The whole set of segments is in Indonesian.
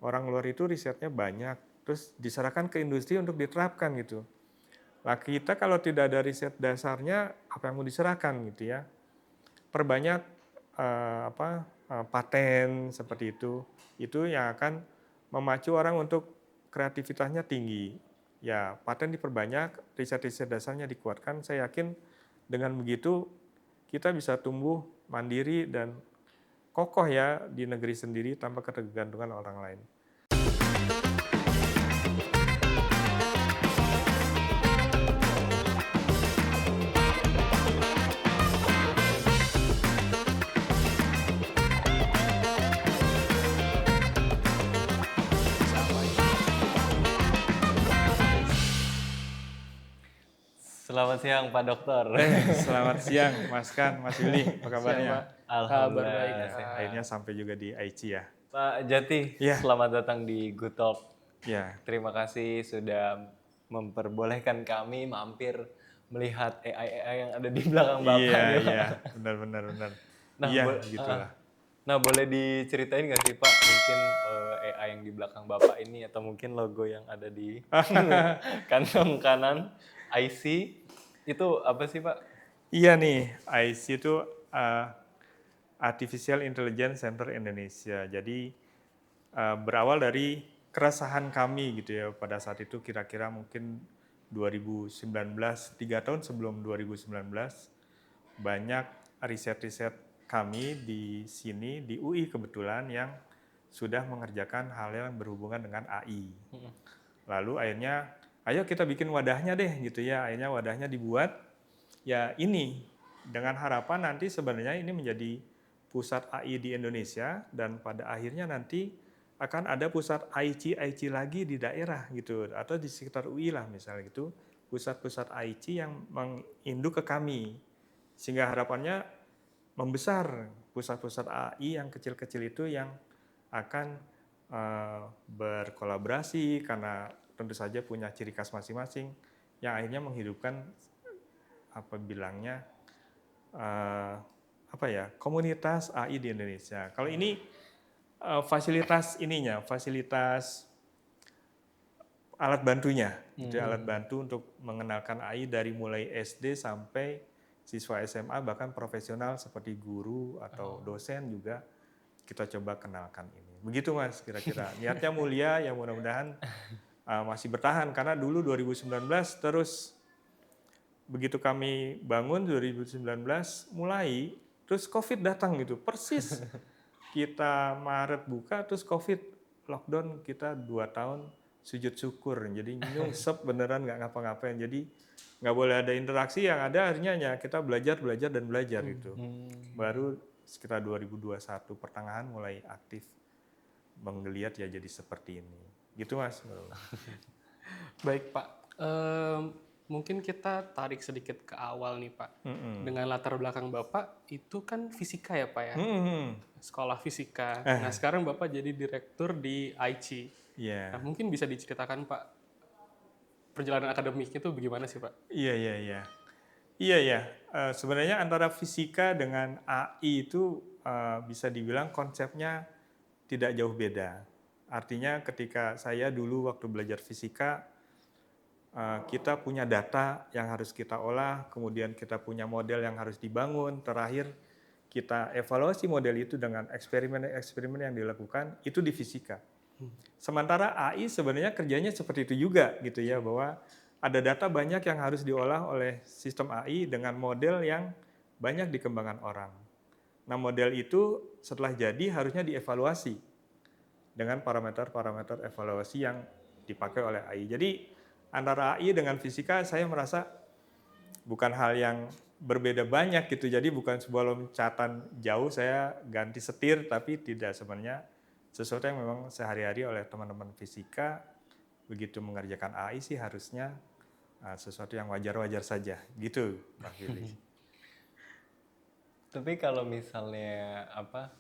orang luar itu risetnya banyak, terus diserahkan ke industri untuk diterapkan gitu. Nah kita kalau tidak ada riset dasarnya, apa yang mau diserahkan gitu ya. Perbanyak paten seperti itu yang akan memacu orang untuk kreativitasnya tinggi. Ya paten diperbanyak, riset-riset dasarnya dikuatkan, saya yakin dengan begitu kita bisa tumbuh mandiri dan kokoh ya di negeri sendiri tanpa ketergantungan orang lain. Selamat siang Pak Dokter. Selamat siang Mas Kan, Mas Willy, apa Siang, Pak. kabarnya? Kabar Alhamdulillah baik, Ya, sehat. akhirnya sampai juga di IC ya. Pak Jati, Ya, selamat datang di Good Talk. ya. Terima kasih sudah memperbolehkan kami mampir melihat AI yang ada di belakang Bapak Iya, nih, Pak. iya, benar. Nah, Iya, gitulah. nah, boleh diceritain nggak sih Pak, mungkin AI yang di belakang Bapak ini atau mungkin logo yang ada di kantong kanan IC itu apa sih Pak? Iya nih, IC itu Artificial Intelligence Center Indonesia. Jadi berawal dari keresahan kami gitu ya pada saat itu kira-kira mungkin 2019, 3 tahun sebelum 2019, banyak riset-riset kami di sini di UI kebetulan yang sudah mengerjakan hal yang berhubungan dengan AI. Lalu akhirnya, ayo kita bikin wadahnya deh gitu ya. Akhirnya wadahnya dibuat. Ya ini dengan harapan nanti sebenarnya ini menjadi pusat AI di Indonesia dan pada akhirnya nanti akan ada pusat IC lagi di daerah gitu atau di sekitar UI lah misalnya gitu, pusat-pusat IC yang menginduk ke kami. Sehingga harapannya membesar pusat-pusat AI yang kecil-kecil itu yang akan berkolaborasi karena tentu saja punya ciri khas masing-masing yang akhirnya menghidupkan komunitas AI di Indonesia. Kalau ini fasilitas alat bantunya, gitu, alat bantu untuk mengenalkan AI dari mulai SD sampai siswa SMA bahkan profesional seperti guru atau dosen juga kita coba kenalkan ini. Begitu Mas kira-kira. Niatnya mulia ya mudah-mudahan masih bertahan karena dulu 2019 terus begitu kami bangun 2019 mulai terus Covid datang gitu persis kita Maret buka terus Covid lockdown kita 2 tahun sujud syukur jadi nyungsep beneran nggak ngapa-ngapain jadi nggak boleh ada interaksi yang ada akhirnya ya kita belajar gitu baru sekitar 2021 pertengahan mulai aktif menggeliat ya jadi seperti ini gitu Mas. Baik, Pak. Mungkin kita tarik sedikit ke awal nih, Pak. Dengan latar belakang Bapak, itu kan fisika ya, Pak ya? Sekolah fisika. Nah, sekarang Bapak jadi direktur di IC. Iya. Nah, mungkin bisa diceritakan, Pak, perjalanan akademiknya itu bagaimana sih, Pak? Iya. Sebenarnya antara fisika dengan AI itu bisa dibilang konsepnya tidak jauh beda. Artinya ketika saya dulu waktu belajar fisika, kita punya data yang harus kita olah, kemudian kita punya model yang harus dibangun, terakhir kita evaluasi model itu dengan eksperimen yang dilakukan, itu di fisika. Sementara AI sebenarnya kerjanya seperti itu juga gitu ya, bahwa ada data banyak yang harus diolah oleh sistem AI dengan model yang banyak dikembangkan orang. Nah model itu setelah jadi harusnya dievaluasi dengan parameter-parameter evaluasi yang dipakai oleh AI. Jadi antara AI dengan fisika saya merasa bukan hal yang berbeda banyak gitu. Jadi bukan sebuah loncatan jauh saya ganti setir tapi tidak sebenarnya sesuatu yang memang sehari-hari oleh teman-teman fisika begitu mengerjakan AI sih harusnya sesuatu yang wajar-wajar saja gitu Pak Willy. Tapi kalau misalnya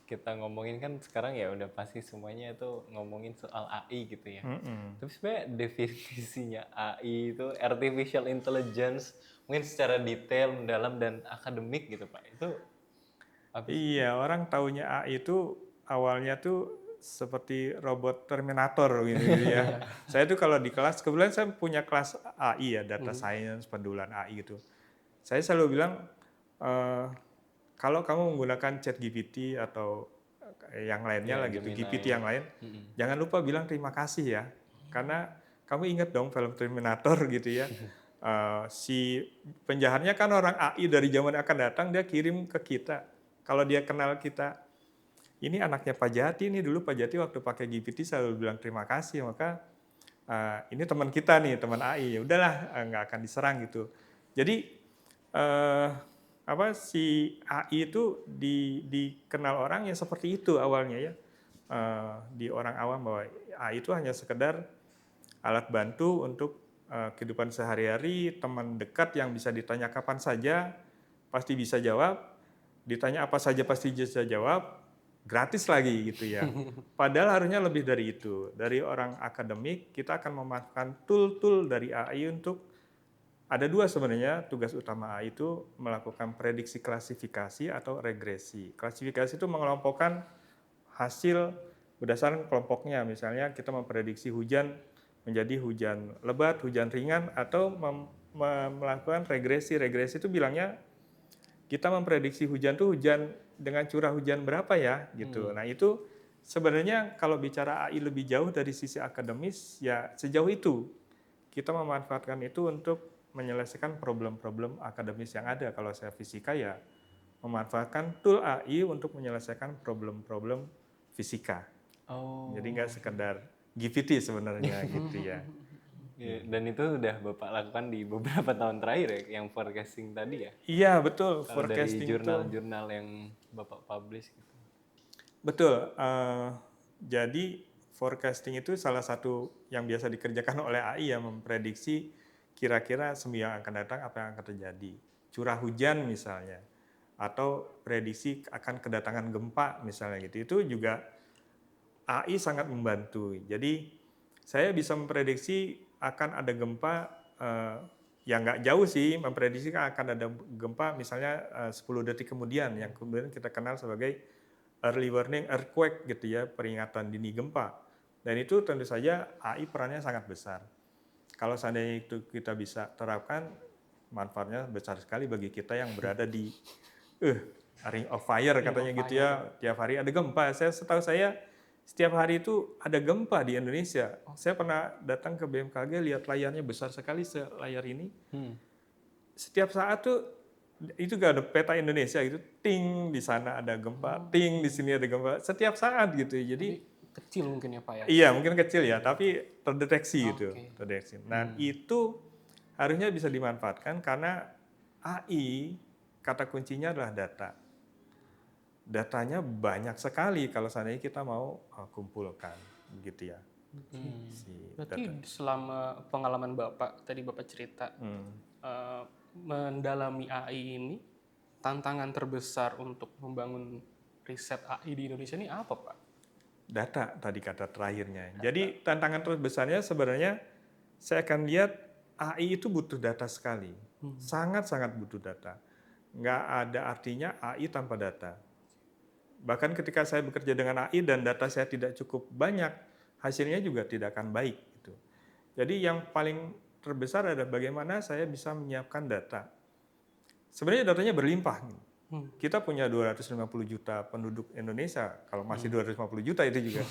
kita ngomongin kan sekarang ya udah pasti semuanya itu ngomongin soal AI gitu ya. Tapi sebenarnya definisinya AI itu artificial intelligence mungkin secara detail, mendalam dan akademik gitu Pak. Itu apa sih? Iya, orang taunya AI itu awalnya tuh seperti robot Terminator gitu ya. Saya tuh kalau di kelas, kebetulan saya punya kelas AI ya, data science, pendulan AI gitu. Saya selalu bilang, kalau kamu menggunakan ChatGPT atau yang lainnya lah gitu, Gemini. GPT yang lain, jangan lupa bilang terima kasih ya. Karena kamu ingat dong film Terminator gitu ya. Si penjahatnya kan orang AI dari zaman akan datang, dia kirim ke kita. Kalau dia kenal kita, ini anaknya Pak Jati nih, dulu Pak Jati waktu pakai GPT selalu bilang terima kasih, maka ini teman kita nih, teman AI, ya udahlah nggak akan diserang gitu. Jadi si AI itu dikenal orang yang seperti itu awalnya ya, di orang awam bahwa AI itu hanya sekedar alat bantu untuk kehidupan sehari-hari, teman dekat yang bisa ditanya kapan saja pasti bisa jawab, ditanya apa saja pasti bisa jawab, gratis lagi gitu ya. Padahal harusnya lebih dari itu. Dari orang akademik, kita akan memanfaatkan tool-tool dari AI untuk, ada dua sebenarnya tugas utama AI itu, melakukan prediksi klasifikasi atau regresi. Klasifikasi itu mengelompokkan hasil berdasarkan kelompoknya. Misalnya kita memprediksi hujan menjadi hujan lebat, hujan ringan, atau melakukan regresi. Regresi itu bilangnya kita memprediksi hujan tuh hujan dengan curah hujan berapa ya gitu. Nah itu sebenarnya kalau bicara AI lebih jauh dari sisi akademis ya sejauh itu kita memanfaatkan itu untuk menyelesaikan problem-problem akademis yang ada. Kalau saya fisika ya memanfaatkan tool AI untuk menyelesaikan problem-problem fisika. Jadi nggak sekedar GPT sebenarnya gitu ya. Ya, dan itu udah Bapak lakukan di beberapa tahun terakhir ya, yang forecasting tadi ya? Iya betul, Kalau dari forecasting jurnal-jurnal yang Bapak publish gitu. Betul. Jadi forecasting itu salah satu yang biasa dikerjakan oleh AI ya, memprediksi kira-kira seminggu yang akan datang apa yang akan terjadi. Curah hujan misalnya, atau prediksi akan kedatangan gempa misalnya gitu. Itu juga AI sangat membantu. Jadi saya bisa memprediksi akan ada gempa, yang nggak jauh sih, memprediksi akan ada gempa misalnya 10 detik kemudian, yang kemudian kita kenal sebagai early warning earthquake gitu ya, peringatan dini gempa. Dan itu tentu saja AI perannya sangat besar. Kalau seandainya itu kita bisa terapkan, manfaatnya besar sekali bagi kita yang berada di ring of fire katanya gitu ya, tiap hari ada gempa. Setahu saya setiap hari itu ada gempa di Indonesia. Saya pernah datang ke BMKG, lihat layarnya besar sekali selayar ini. Setiap saat tuh itu gak ada peta Indonesia gitu, ting di sana ada gempa, ting di sini ada gempa, setiap saat gitu. Jadi kecil mungkin ya Pak ya? Iya mungkin kecil ya, tapi terdeteksi gitu, terdeteksi. Nah itu harusnya bisa dimanfaatkan karena AI kata kuncinya adalah data. Datanya banyak sekali kalau seandainya kita mau kumpulkan gitu ya. Berarti selama pengalaman Bapak, tadi Bapak cerita, mendalami AI ini, tantangan terbesar untuk membangun riset AI di Indonesia ini apa Pak? Data tadi kata terakhirnya. Jadi tantangan terbesarnya sebenarnya saya akan lihat AI itu butuh data sekali. Sangat-sangat butuh data. Nggak ada artinya AI tanpa data. Bahkan ketika saya bekerja dengan AI dan data saya tidak cukup banyak, hasilnya juga tidak akan baik. Gitu. Jadi yang paling terbesar adalah bagaimana saya bisa menyiapkan data. Sebenarnya datanya berlimpah. Kita punya 250 juta penduduk Indonesia, kalau masih 250 juta itu juga.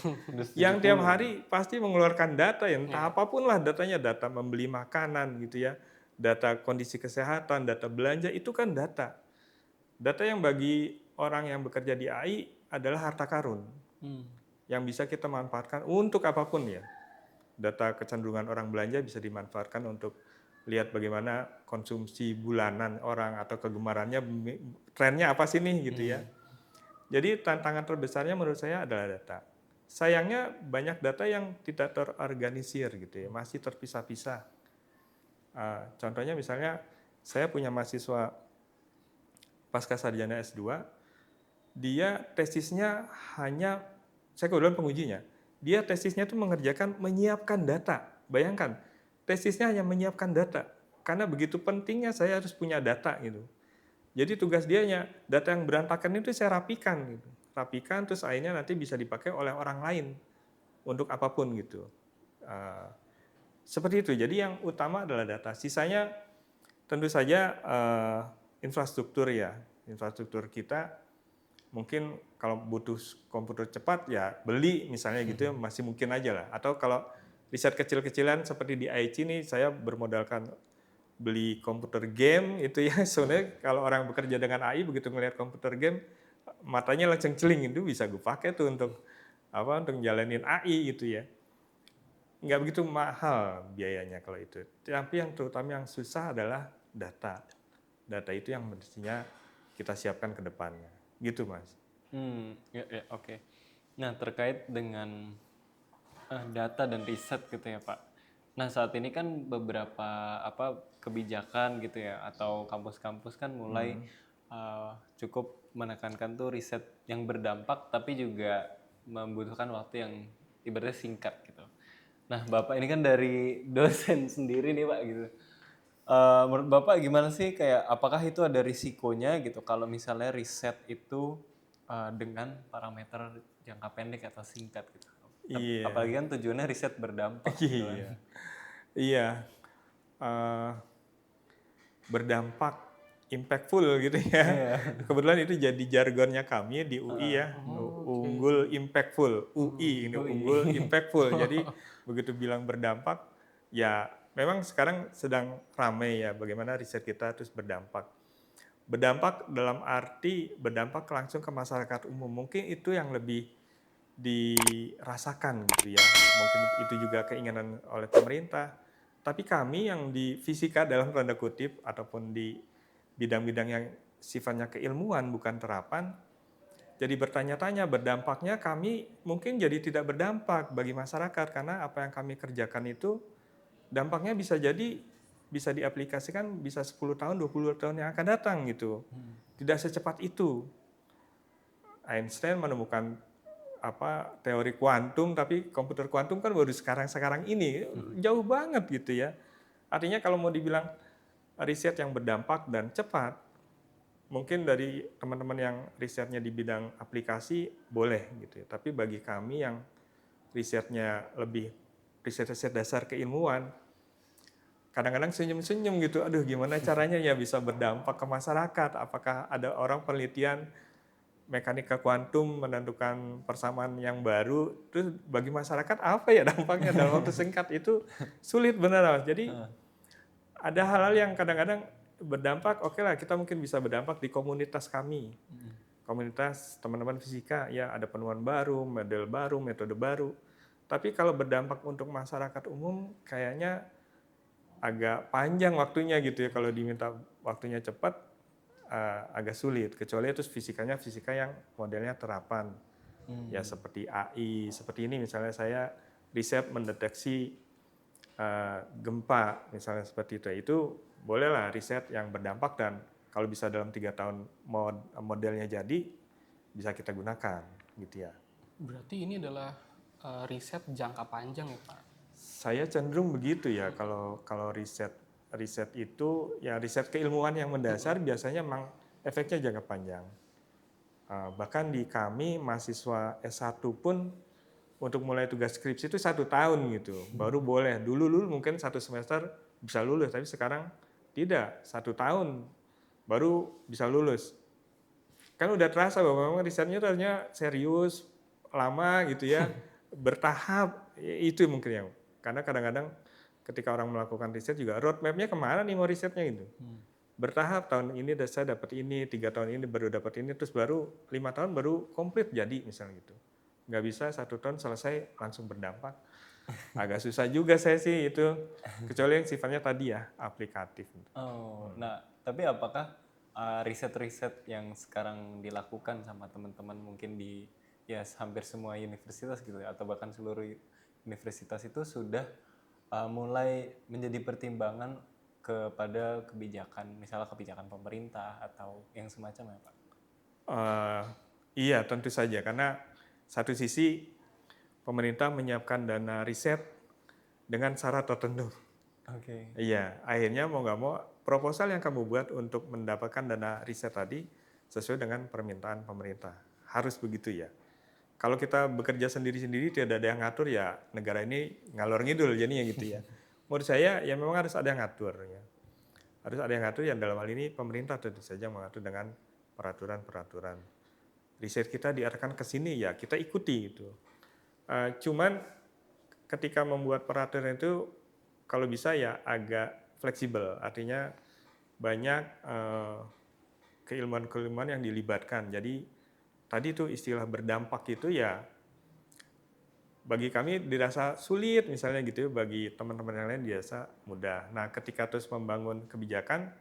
Yang tiap hari pasti mengeluarkan data, entah apapun lah datanya, data membeli makanan gitu ya, data kondisi kesehatan, data belanja, itu kan data. Data yang bagi orang yang bekerja di AI adalah harta karun yang bisa kita manfaatkan untuk apapun ya. Data kecenderungan orang belanja bisa dimanfaatkan untuk lihat bagaimana konsumsi bulanan orang atau kegemarannya, trennya apa sih nih gitu ya. Jadi tantangan terbesarnya menurut saya adalah data. Sayangnya banyak data yang tidak terorganisir gitu ya, masih terpisah-pisah. Contohnya misalnya saya punya mahasiswa pasca sarjana S2, dia tesisnya hanya, saya kebetulan pengujinya, dia tesisnya itu menyiapkan data. Bayangkan, tesisnya hanya menyiapkan data. Karena begitu pentingnya saya harus punya data gitu. Jadi tugas dia hanya data yang berantakan itu saya rapikan gitu. dirapikan, terus akhirnya nanti bisa dipakai oleh orang lain untuk apapun gitu. Seperti itu. Jadi yang utama adalah data. Sisanya tentu saja infrastruktur ya. Infrastruktur kita mungkin kalau butuh komputer cepat ya beli misalnya gitu ya, masih mungkin aja lah. Atau kalau riset kecil-kecilan seperti di IC nih, saya bermodalkan beli komputer game itu ya. Sebenarnya kalau orang bekerja dengan AI begitu melihat komputer game matanya langsung celing, itu bisa gue pakai tuh untuk untuk jalanin AI gitu ya. Nggak begitu mahal biayanya kalau itu. Tapi yang terutama yang susah adalah data. Data itu yang mestinya kita siapkan ke depannya. Gitu Mas. Oke. Nah, terkait dengan data dan riset gitu ya Pak. Nah, saat ini kan beberapa kebijakan gitu ya atau kampus-kampus kan mulai cukup menekankan tuh riset yang berdampak tapi juga membutuhkan waktu yang ibaratnya singkat gitu. Nah, Bapak ini kan dari dosen sendiri nih Pak gitu. Menurut Bapak gimana sih, kayak apakah itu ada risikonya gitu kalau misalnya riset itu dengan parameter jangka pendek atau singkat gitu. Iya. Apalagi kan tujuannya riset berdampak gitu kan. Iya. Berdampak, impactful gitu ya. Kebetulan itu jadi jargonnya kami di UI ya. Unggul impactful. UI ini unggul impactful. Jadi begitu bilang berdampak, ya memang sekarang sedang ramai ya bagaimana riset kita terus berdampak. Berdampak dalam arti berdampak langsung ke masyarakat umum. Mungkin itu yang lebih dirasakan gitu ya. Mungkin itu juga keinginan oleh pemerintah. Tapi kami yang di fisika dalam tanda kutip ataupun di bidang-bidang yang sifatnya keilmuan bukan terapan, jadi bertanya-tanya berdampaknya kami mungkin jadi tidak berdampak bagi masyarakat karena apa yang kami kerjakan itu dampaknya bisa jadi bisa diaplikasikan bisa 10 tahun, 20 tahun yang akan datang gitu. Tidak secepat itu. Einstein menemukan teori kuantum, tapi komputer kuantum kan baru sekarang ini, jauh banget gitu ya. Artinya kalau mau dibilang riset yang berdampak dan cepat, mungkin dari teman-teman yang risetnya di bidang aplikasi boleh gitu ya. Tapi bagi kami yang risetnya lebih riset-riset dasar keilmuan, kadang-kadang senyum-senyum gitu, aduh gimana caranya ya bisa berdampak ke masyarakat, apakah ada orang penelitian mekanika kuantum menentukan persamaan yang baru, terus bagi masyarakat apa ya dampaknya dalam waktu singkat itu sulit benar Mas. Jadi ada hal-hal yang kadang-kadang berdampak, oke lah kita mungkin bisa berdampak di komunitas kami. Komunitas teman-teman fisika ya ada penemuan baru, model baru, metode baru. Tapi kalau berdampak untuk masyarakat umum kayaknya agak panjang waktunya gitu ya, kalau diminta waktunya cepat agak sulit, kecuali itu fisikanya fisika yang modelnya terapan. Ya seperti AI, seperti ini misalnya saya riset mendeteksi gempa misalnya seperti itu bolehlah riset yang berdampak dan kalau bisa dalam 3 tahun modelnya jadi bisa kita gunakan gitu ya. Berarti ini adalah riset jangka panjang ya Pak? Saya cenderung begitu ya, kalau riset itu ya riset keilmuan yang mendasar biasanya memang efeknya jangka panjang. Bahkan di kami mahasiswa S1 pun untuk mulai tugas skripsi itu 1 tahun gitu, baru boleh. Dulu mungkin 1 semester bisa lulus, tapi sekarang tidak, 1 tahun baru bisa lulus. Kan udah terasa bahwa memang risetnya ternyata serius, lama gitu ya, bertahap, itu mungkin yang. Karena kadang-kadang ketika orang melakukan riset juga roadmap-nya kemana nih mau risetnya gitu. Bertahap, tahun ini saya dapat ini, 3 tahun ini baru dapat ini, terus baru 5 tahun baru komplit jadi misalnya gitu. Nggak bisa 1 tahun selesai langsung berdampak. Agak susah juga saya sih itu, kecuali yang sifatnya tadi ya, aplikatif. Nah tapi apakah riset-riset yang sekarang dilakukan sama teman-teman mungkin di ya hampir semua universitas gitu ya, atau bahkan seluruh universitas itu sudah mulai menjadi pertimbangan kepada kebijakan, misalnya kebijakan pemerintah atau yang semacamnya Pak? Iya tentu saja, karena satu sisi pemerintah menyiapkan dana riset dengan syarat tertentu. Iya, akhirnya mau nggak mau proposal yang kamu buat untuk mendapatkan dana riset tadi sesuai dengan permintaan pemerintah. harus begitu ya. Kalau kita bekerja sendiri-sendiri tidak ada yang ngatur ya negara ini ngalor ngidul jadinya gitu ya. Menurut saya ya memang harus ada yang ngatur ya. Harus ada yang ngatur yang dalam hal ini pemerintah tentu saja mengatur dengan peraturan-peraturan. Riset kita diarahkan ke sini ya kita ikuti itu. Cuman ketika membuat peraturan itu kalau bisa ya agak fleksibel, artinya banyak keilmuan-keilmuan yang dilibatkan. Jadi tadi itu istilah berdampak itu ya bagi kami dirasa sulit misalnya gitu, bagi teman-teman yang lain biasa mudah. Nah ketika terus membangun kebijakan,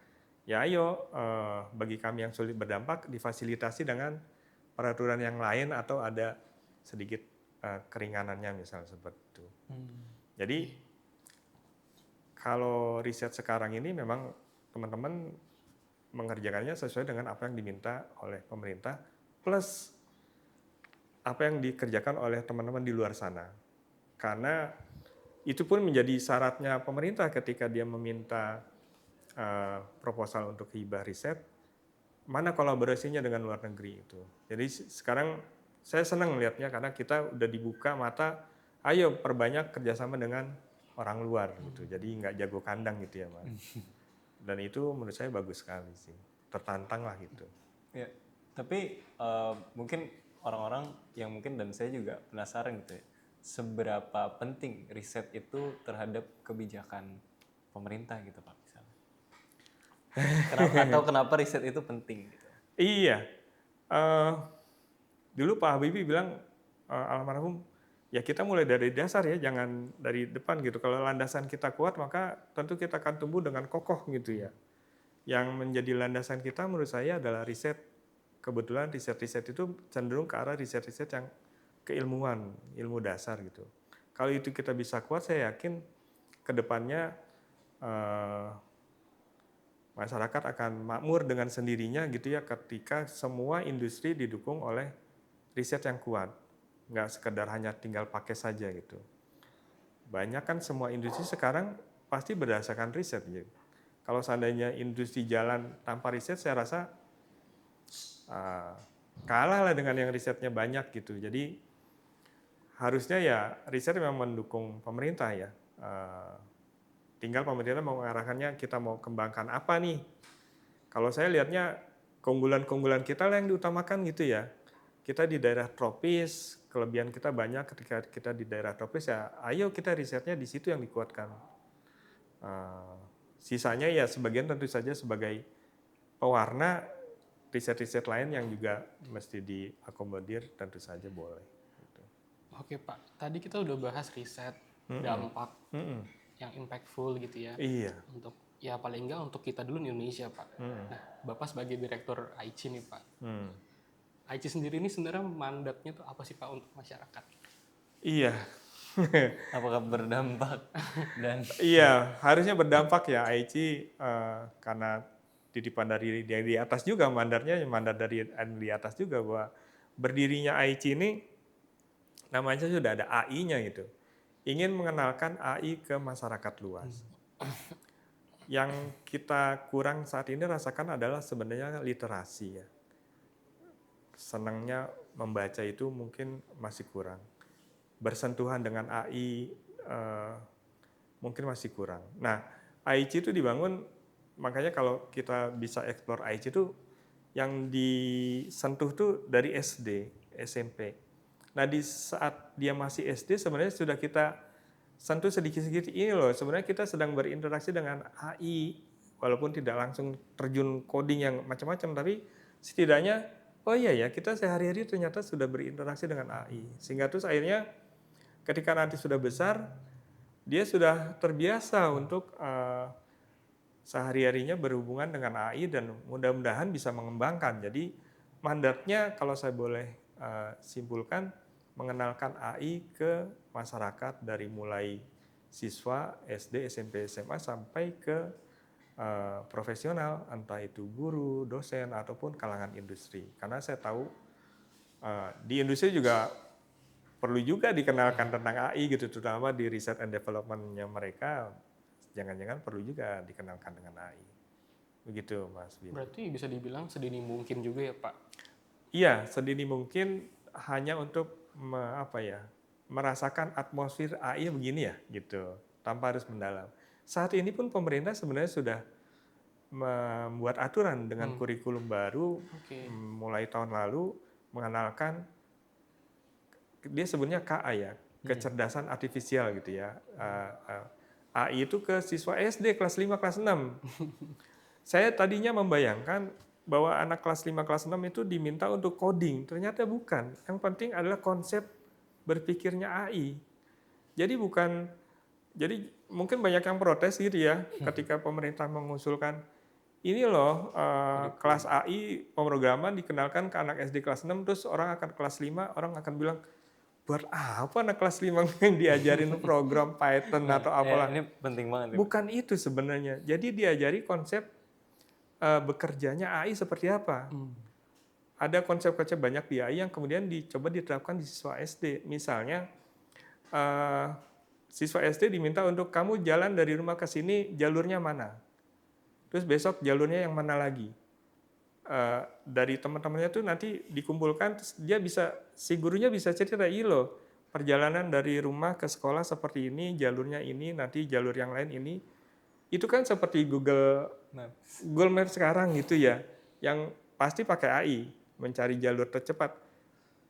ya ayo bagi kami yang sulit berdampak difasilitasi dengan peraturan yang lain atau ada sedikit keringanannya misalnya seperti itu. Jadi kalau riset sekarang ini memang teman-teman mengerjakannya sesuai dengan apa yang diminta oleh pemerintah plus apa yang dikerjakan oleh teman-teman di luar sana. Karena itu pun menjadi syaratnya pemerintah ketika dia meminta proposal untuk hibah riset, mana kolaborasinya dengan luar negeri itu. Jadi sekarang saya senang melihatnya karena kita udah dibuka mata, ayo perbanyak kerjasama dengan orang luar gitu. Jadi nggak jago kandang gitu ya Mas. Dan itu menurut saya bagus sekali sih, tertantang lah gitu. Ya, tapi mungkin orang-orang yang mungkin dan saya juga penasaran gitu ya, seberapa penting riset itu terhadap kebijakan pemerintah gitu Pak misalnya. Kenapa riset itu penting gitu? Iya, dulu Pak Habibie bilang almarhum, ya kita mulai dari dasar ya, jangan dari depan gitu. Kalau landasan kita kuat maka tentu kita akan tumbuh dengan kokoh gitu ya. Yang menjadi landasan kita menurut saya adalah riset. Kebetulan riset-riset itu cenderung ke arah riset-riset yang keilmuan, ilmu dasar gitu. Kalau itu kita bisa kuat, saya yakin ke depannya masyarakat akan makmur dengan sendirinya gitu ya ketika semua industri didukung oleh riset yang kuat. Nggak sekedar hanya tinggal pakai saja gitu. Banyak kan semua industri sekarang pasti berdasarkan riset gitu. Kalau seandainya industri jalan tanpa riset, saya rasa kalah lah dengan yang risetnya banyak gitu. Jadi harusnya ya riset memang mendukung pemerintah ya. Tinggal pemerintah mau mengarahkannya kita mau kembangkan apa nih. Kalau saya lihatnya keunggulan-keunggulan kita lah yang diutamakan gitu ya. Kita di daerah tropis, kelebihan kita banyak ketika kita di daerah tropis ya ayo kita risetnya di situ yang dikuatkan. Sisanya ya sebagian tentu saja sebagai pewarna riset-riset lain yang juga mesti diakomodir tentu saja boleh. Gitu. Oke Pak, tadi kita udah bahas riset, dampak yang impactful gitu ya. Iya. Untuk ya paling enggak untuk kita dulu di Indonesia Pak. Nah, Bapak sebagai direktur AICI nih Pak. AICI sendiri ini sebenarnya mandatnya tuh apa sih Pak untuk masyarakat? Iya. Apakah berdampak dan Iya, harusnya berdampak ya AICI karena titipan dari atas juga mandat dari di atas juga bahwa berdirinya AICI ini namanya sudah ada AI-nya gitu. Ingin mengenalkan AI ke masyarakat luas. Yang kita kurang saat ini rasakan adalah sebenarnya literasi ya. Senangnya membaca itu mungkin masih kurang. Bersentuhan dengan AI mungkin masih kurang. Nah, AICI itu dibangun, makanya kalau kita bisa explore AICI itu yang disentuh tuh dari SD, SMP. Nah, di saat dia masih SD sebenarnya sudah kita sentuh sedikit-sedikit ini loh, sebenarnya kita sedang berinteraksi dengan AI, walaupun tidak langsung terjun coding yang macam-macam, tapi setidaknya, oh iya ya, kita sehari-hari ternyata sudah berinteraksi dengan AI. Sehingga terus akhirnya ketika nanti sudah besar, dia sudah terbiasa untuk sehari-harinya berhubungan dengan AI dan mudah-mudahan bisa mengembangkan. Jadi mandatnya kalau saya boleh simpulkan, mengenalkan AI ke masyarakat dari mulai siswa SD, SMP, SMA sampai ke profesional, entah itu guru, dosen, ataupun kalangan industri. Karena saya tahu di industri juga perlu juga dikenalkan tentang AI gitu, terutama di research and development-nya mereka, jangan-jangan perlu juga dikenalkan dengan AI. Begitu Mas Bin. Berarti bisa dibilang sedini mungkin juga ya Pak? Iya, sedini mungkin hanya untuk merasakan atmosfer AI begini ya, gitu, tanpa harus mendalam. Saat ini pun pemerintah sebenarnya sudah membuat aturan dengan kurikulum baru Oke. mulai tahun lalu mengenalkan dia sebenarnya KA ya, kecerdasan artifisial gitu ya. AI itu ke siswa SD kelas 5, kelas 6. Saya tadinya membayangkan bahwa anak kelas 5, kelas 6 itu diminta untuk coding, ternyata bukan. Yang penting adalah konsep berpikirnya AI. Jadi mungkin banyak yang protes gitu ya ketika pemerintah mengusulkan ini loh kelas AI pemrograman dikenalkan ke anak SD kelas 6 terus orang akan kelas 5 orang akan bilang buat apa anak kelas 5 yang diajarin program Python Nah, atau ya, apalah. ini penting banget nih, Pak. Bukan itu sebenarnya. Jadi diajari konsep bekerjanya AI seperti apa. Ada konsep-konsep banyak di AI yang kemudian dicoba diterapkan di siswa SD. Misalnya siswa SD diminta untuk kamu jalan dari rumah ke sini jalurnya mana. Terus besok jalurnya yang mana lagi. Dari teman-temannya tuh nanti dikumpulkan, terus dia bisa, si gurunya bisa cerita, iya loh, perjalanan dari rumah ke sekolah seperti ini, jalurnya ini, nanti jalur yang lain ini. Itu kan seperti Google Maps sekarang gitu ya, yang pasti pakai AI, mencari jalur tercepat.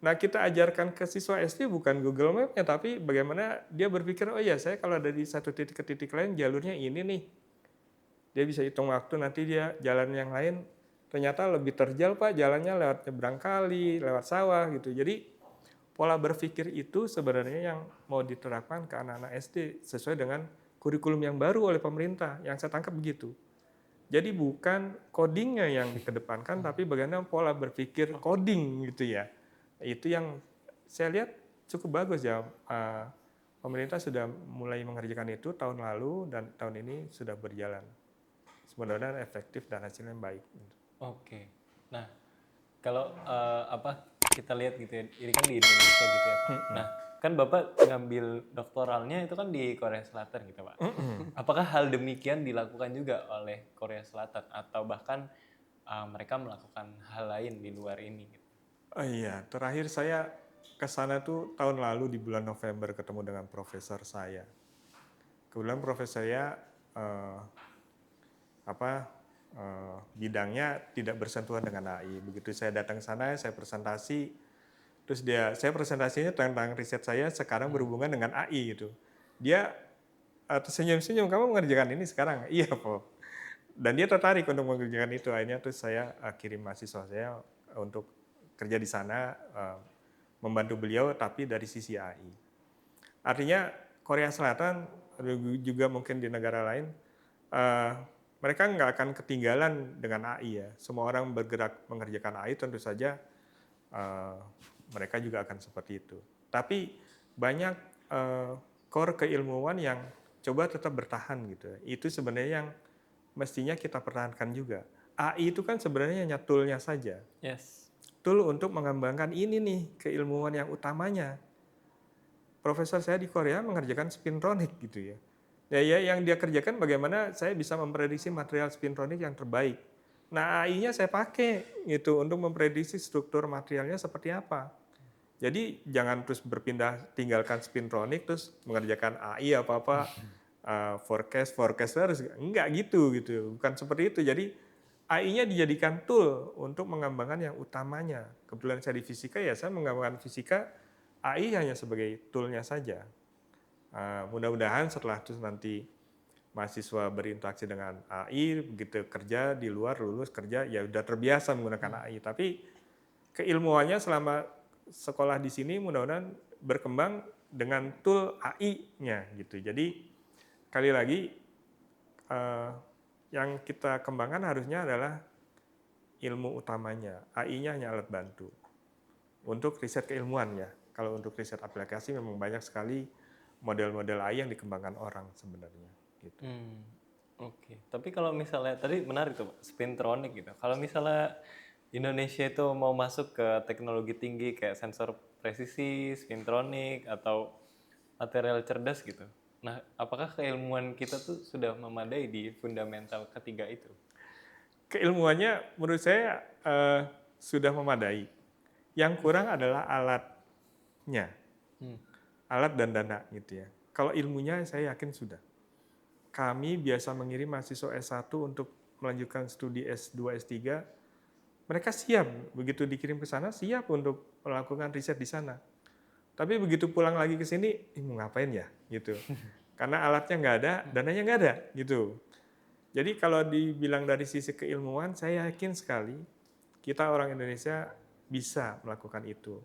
Nah kita ajarkan ke siswa SD bukan Google Map-nya, tapi bagaimana dia berpikir, oh ya saya kalau dari satu titik ke titik lain jalurnya ini nih. Dia bisa hitung waktu, nanti dia jalan yang lain ternyata lebih terjal Pak, jalannya lewat nyebrang kali, lewat sawah gitu. Jadi pola berpikir itu sebenarnya yang mau diterapkan ke anak-anak SD sesuai dengan kurikulum yang baru oleh pemerintah. Yang saya tangkap begitu. Jadi bukan codingnya yang dikedepankan, tapi bagaimana pola berpikir coding gitu ya. Itu yang saya lihat cukup bagus ya. Pemerintah sudah mulai mengerjakan itu tahun lalu dan tahun ini sudah berjalan. Sebenarnya efektif dan hasilnya baik. Oke. Nah, kalau kita lihat gitu ya, ini kan di Indonesia gitu ya, Pak. Nah, kan Bapak ngambil doktoralnya itu kan di Korea Selatan gitu, Pak. Apakah hal demikian dilakukan juga oleh Korea Selatan atau bahkan mereka melakukan hal lain di luar ini? Gitu? Oh iya, terakhir saya ke sana tuh tahun lalu di bulan November ketemu dengan profesor saya. Kebetulan profesor saya bidangnya tidak bersentuhan dengan AI. Begitu saya datang ke sana, saya presentasi, terus saya presentasinya tentang riset saya sekarang berhubungan dengan AI gitu. Dia tersenyum-senyum, kamu mengerjakan ini sekarang? Iya, Po. Dan dia tertarik untuk mengerjakan itu. Akhirnya terus saya kirim mahasiswa saya untuk kerja di sana, membantu beliau, tapi dari sisi AI. Artinya Korea Selatan, juga mungkin di negara lain, mereka nggak akan ketinggalan dengan AI ya. Semua orang bergerak mengerjakan AI, tentu saja mereka juga akan seperti itu. Tapi banyak core keilmuan yang coba tetap bertahan gitu. Itu sebenarnya yang mestinya kita pertahankan juga. AI itu kan sebenarnya hanya tool-nya saja. Yes. Tool untuk mengembangkan ini nih keilmuan yang utamanya. Profesor saya di Korea mengerjakan spintronic gitu ya. Ya yang dia kerjakan bagaimana saya bisa memprediksi material spintronic yang terbaik. Nah AI-nya saya pakai gitu untuk memprediksi struktur materialnya seperti apa. Jadi jangan terus berpindah tinggalkan spintronic terus mengerjakan AI apa-apa forecast harus enggak gitu, bukan seperti itu. Jadi AI-nya dijadikan tool untuk mengembangkan yang utamanya. Kebetulan saya di fisika ya saya mengembangkan fisika, AI hanya sebagai tool-nya saja. Mudah-mudahan setelah itu nanti mahasiswa berinteraksi dengan AI, begitu kerja di luar lulus kerja ya udah terbiasa menggunakan AI. Tapi keilmuannya selama sekolah di sini mudah-mudahan berkembang dengan tool AI-nya gitu. Jadi sekali lagi yang kita kembangkan harusnya adalah ilmu utamanya. AI-nya hanya alat bantu untuk riset keilmuan ya. Kalau untuk riset aplikasi memang banyak sekali model-model AI yang dikembangkan orang sebenarnya. Gitu. Oke. Tapi kalau misalnya tadi menarik tuh Pak, spintronic gitu. Kalau misalnya Indonesia itu mau masuk ke teknologi tinggi kayak sensor presisi, spintronic atau material cerdas gitu. Nah, apakah keilmuan kita tuh sudah memadai di fundamental ketiga itu? Keilmuannya menurut saya sudah memadai. Yang kurang adalah alatnya, alat dan dana gitu ya. Kalau ilmunya saya yakin sudah. Kami biasa mengirim mahasiswa S1 untuk melanjutkan studi S2, S3, mereka siap, begitu dikirim ke sana, siap untuk melakukan riset di sana. Tapi begitu pulang lagi ke sini, mau ngapain ya? Gitu. Karena alatnya nggak ada, dananya nggak ada. Gitu. Jadi kalau dibilang dari sisi keilmuan, saya yakin sekali kita orang Indonesia bisa melakukan itu.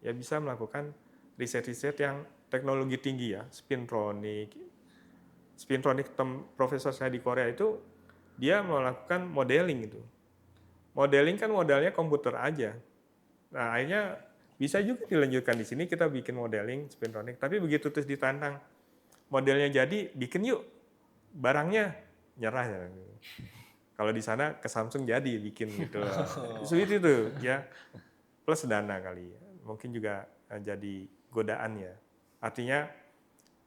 Ya bisa melakukan riset-riset yang teknologi tinggi ya, spintronic, profesor saya di Korea itu dia melakukan modeling itu. Modeling kan modalnya komputer aja. Nah, akhirnya bisa juga dilanjutkan di sini kita bikin modeling spintronic, tapi begitu terus ditantang modelnya jadi, bikin yuk. Barangnya nyerah ya. Kalau di sana ke Samsung jadi bikin gitu. Sulit itu ya. Plus dana kali. Mungkin juga jadi godaan ya. Artinya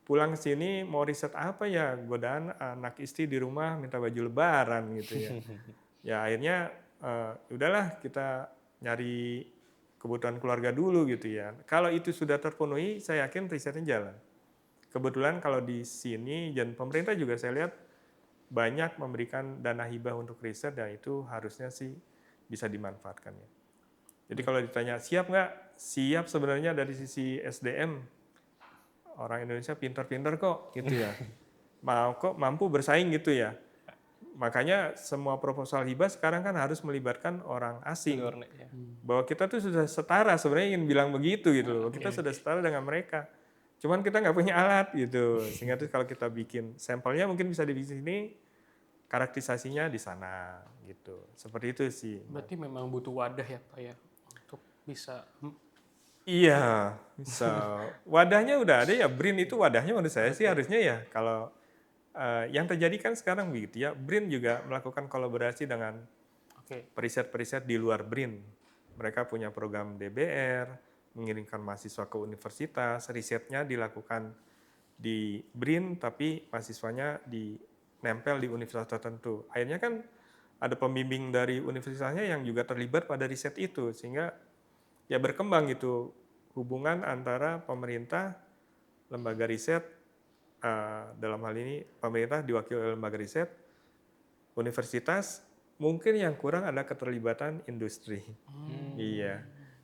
pulang ke sini mau riset apa ya, godaan anak istri di rumah minta baju lebaran gitu ya. Ya akhirnya udahlah kita nyari kebutuhan keluarga dulu gitu ya. Kalau itu sudah terpenuhi, saya yakin risetnya jalan. Kebetulan kalau di sini dan pemerintah juga saya lihat banyak memberikan dana hibah untuk riset dan itu harusnya sih bisa dimanfaatkan ya. Jadi kalau ditanya siap nggak? Siap sebenarnya dari sisi SDM. Orang Indonesia pintar-pintar kok gitu ya. Mau kok mampu bersaing gitu ya. Makanya semua proposal hibah sekarang kan harus melibatkan orang asing. Bahwa kita tuh sudah setara, sebenarnya ingin bilang begitu gitu loh. Kita sudah setara dengan mereka. Cuman kita nggak punya alat gitu. Sehingga tuh kalau kita bikin sampelnya mungkin bisa di sini, karakterisasinya di sana gitu. Seperti itu sih. Berarti memang butuh wadah ya Pak ya untuk bisa. Iya, bisa. Wadahnya udah ada ya. BRIN itu wadahnya menurut saya sih harusnya ya. Kalau yang terjadi kan sekarang begitu ya. BRIN juga melakukan kolaborasi dengan periset-periset di luar BRIN. Mereka punya program DBR, mengirimkan mahasiswa ke universitas, risetnya dilakukan di BRIN, tapi mahasiswanya nempel di universitas tertentu. Akhirnya kan ada pembimbing dari universitasnya yang juga terlibat pada riset itu, sehingga ya berkembang gitu hubungan antara pemerintah, lembaga riset, dalam hal ini pemerintah diwakili oleh lembaga riset, universitas, mungkin yang kurang ada keterlibatan industri. Iya.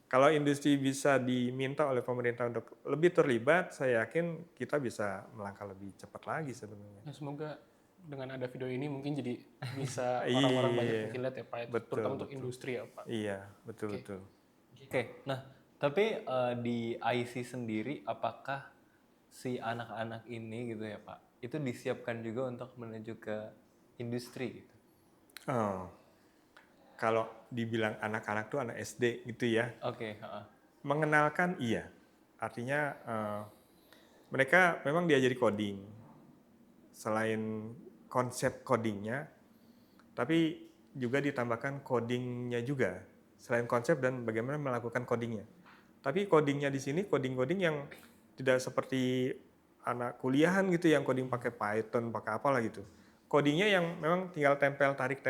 Kalau industri bisa diminta oleh pemerintah untuk lebih terlibat, saya yakin kita bisa melangkah lebih cepat lagi sebenarnya. Ya, semoga dengan ada video ini mungkin jadi bisa orang-orang banyak mungkin lihat ya Pak, terutama untuk industri ya Pak. Iya, betul-betul. Oke, nah tapi di IC sendiri apakah si anak-anak ini gitu ya Pak, itu disiapkan juga untuk menuju ke industri gitu? Oh. Kalau dibilang anak-anak tuh anak SD gitu ya. Oke. Mengenalkan iya. Artinya mereka memang diajari coding. Selain konsep codingnya, tapi juga ditambahkan codingnya juga. Selain konsep dan bagaimana melakukan codingnya. Tapi codingnya di sini coding-coding yang tidak seperti anak kuliahan gitu yang coding pakai Python, pakai apalah gitu. Codingnya yang memang tinggal tempel, tarik.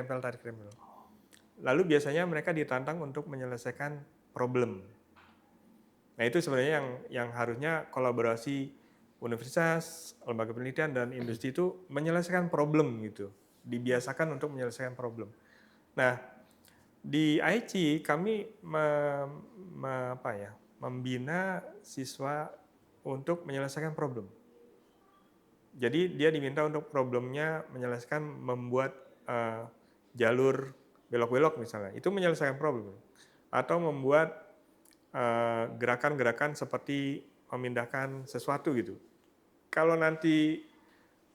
Lalu biasanya mereka ditantang untuk menyelesaikan problem. Nah itu sebenarnya yang harusnya kolaborasi universitas, lembaga penelitian dan industri itu menyelesaikan problem gitu. Dibiasakan untuk menyelesaikan problem. Nah di IC kami membina siswa untuk menyelesaikan problem. Jadi dia diminta untuk problemnya menyelesaikan membuat jalur belok-belok misalnya, itu menyelesaikan problem. Atau membuat gerakan-gerakan seperti memindahkan sesuatu gitu. Kalau nanti